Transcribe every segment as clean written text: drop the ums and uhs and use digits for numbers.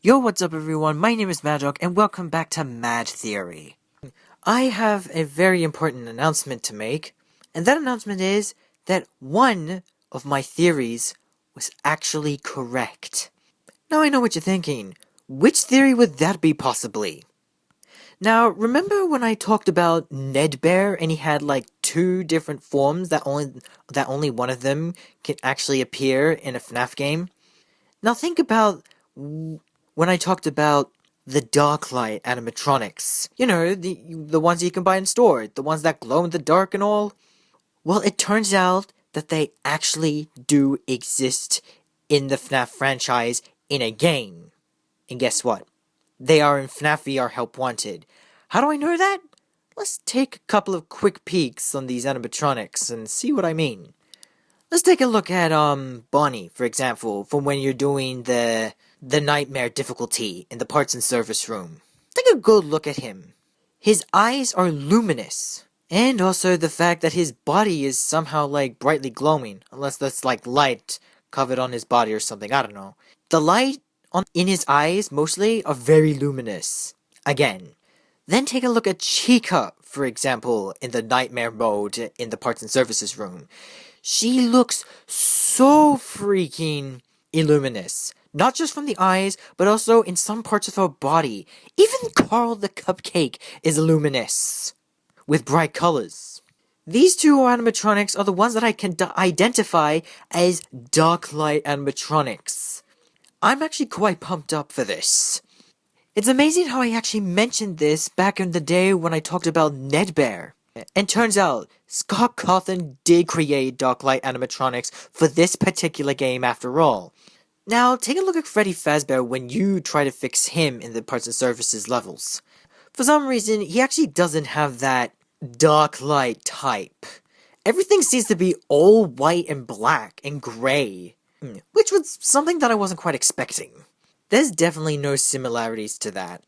Yo, what's up everyone, my name is Maddog and welcome back to Mad Theory. I have a very important announcement to make, and that announcement is that one of my theories was actually correct. Now I know what you're thinking, which theory would that be possibly? Now, remember when I talked about Nedbear and he had like two different forms that only one of them can actually appear in a Fnaf game? Now think about when I talked about the Darklight animatronics. You know, the ones you can buy in store, the ones that glow in the dark and all. Well, it turns out that they actually do exist in the Fnaf franchise in a game. And guess what? They are in Fnaf VR Help Wanted. How do I know that? Let's take a couple of quick peeks on these animatronics and see what I mean. Let's take a look at Bonnie, for example, from when you're doing the nightmare difficulty in the parts and service room. Take a good look at him. His eyes are luminous. And also the fact that his body is somehow like brightly glowing. Unless that's like light covered on his body or something, I don't know. The light in his eyes mostly are very luminous. Again. Then take a look at Chica, for example, in the nightmare mode in the parts and services room. She looks so freaking illuminous. Not just from the eyes, but also in some parts of her body. Even Carl the Cupcake is luminous, with bright colors. These two animatronics are the ones that I can identify as Darklight animatronics. I'm actually quite pumped up for this. It's amazing how I actually mentioned this back in the day when I talked about Nedbear. And turns out, Scott Cawthon did create Darklight animatronics for this particular game after all. Now, take a look at Freddy Fazbear when you try to fix him in the parts and services levels. For some reason, he actually doesn't have that dark light type. Everything seems to be all white and black and grey, which was something that I wasn't quite expecting. There's definitely no similarities to that.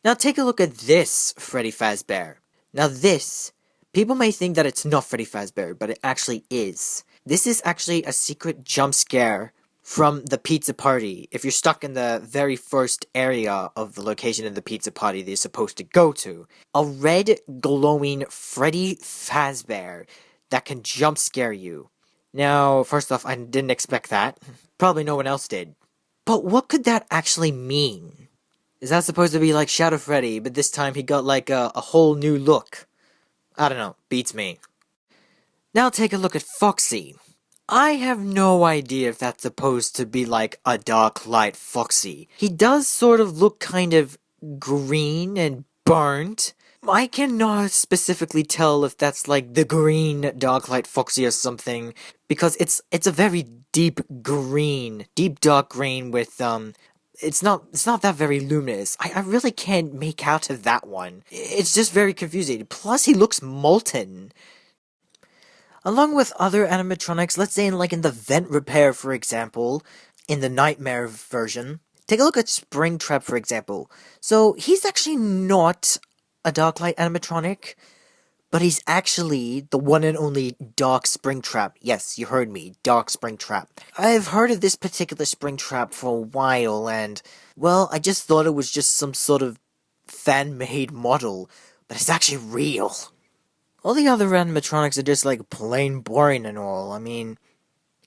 Now take a look at this Freddy Fazbear. Now this, people may think that it's not Freddy Fazbear, but it actually is. This is actually a secret jump scare from the pizza party, if you're stuck in the very first area of the location of the pizza party that you're supposed to go to. A red, glowing Freddy Fazbear that can jump scare you. Now, first off, I didn't expect that. Probably no one else did. But what could that actually mean? Is that supposed to be like Shadow Freddy, but this time he got like a whole new look? I don't know, beats me. Now take a look at Foxy. I have no idea if that's supposed to be like a Darklight Foxy. He does sort of look kind of green and burnt. I cannot specifically tell if that's like the green Darklight Foxy or something, because it's a very deep dark green with it's not that very luminous. I really can't make out of that one. It's just very confusing. Plus he looks molten. Along with other animatronics, let's say in the vent repair, for example, in the nightmare version. Take a look at Springtrap, for example. So he's actually not a Darklight animatronic, but he's actually the one and only Dark Springtrap. Yes, you heard me, Dark Springtrap. I've heard of this particular Springtrap for a while, and, well, I just thought it was just some sort of fan-made model, but it's actually real. All the other animatronics are just like plain boring and all. I mean,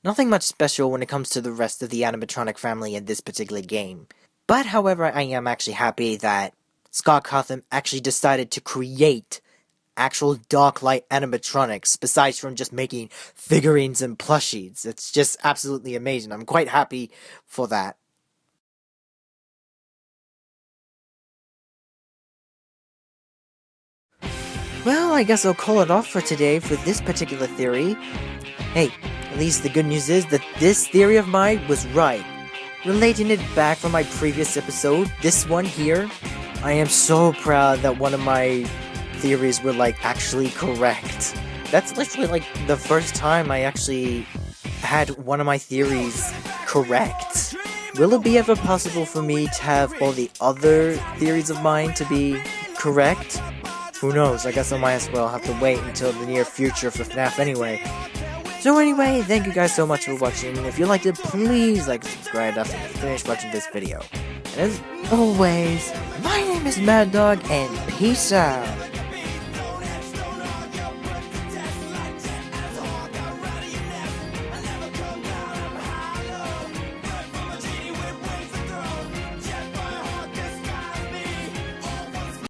nothing much special when it comes to the rest of the animatronic family in this particular game. But however, I am actually happy that Scott Cawthon actually decided to create actual Darklight animatronics, besides from just making figurines and plushies. It's just absolutely amazing. I'm quite happy for that. Well, I guess I'll call it off for today for this particular theory. Hey, at least the good news is that this theory of mine was right. Relating it back from my previous episode, this one here, I am so proud that one of my theories were actually correct. That's literally the first time I actually had one of my theories correct. Will it be ever possible for me to have all the other theories of mine to be correct? Who knows, I guess I might as well have to wait until the near future for FNAF anyway. So anyway, thank you guys so much for watching. If you liked it, please like and subscribe after you finish watching this video. And as always, my name is Maddog, and peace out.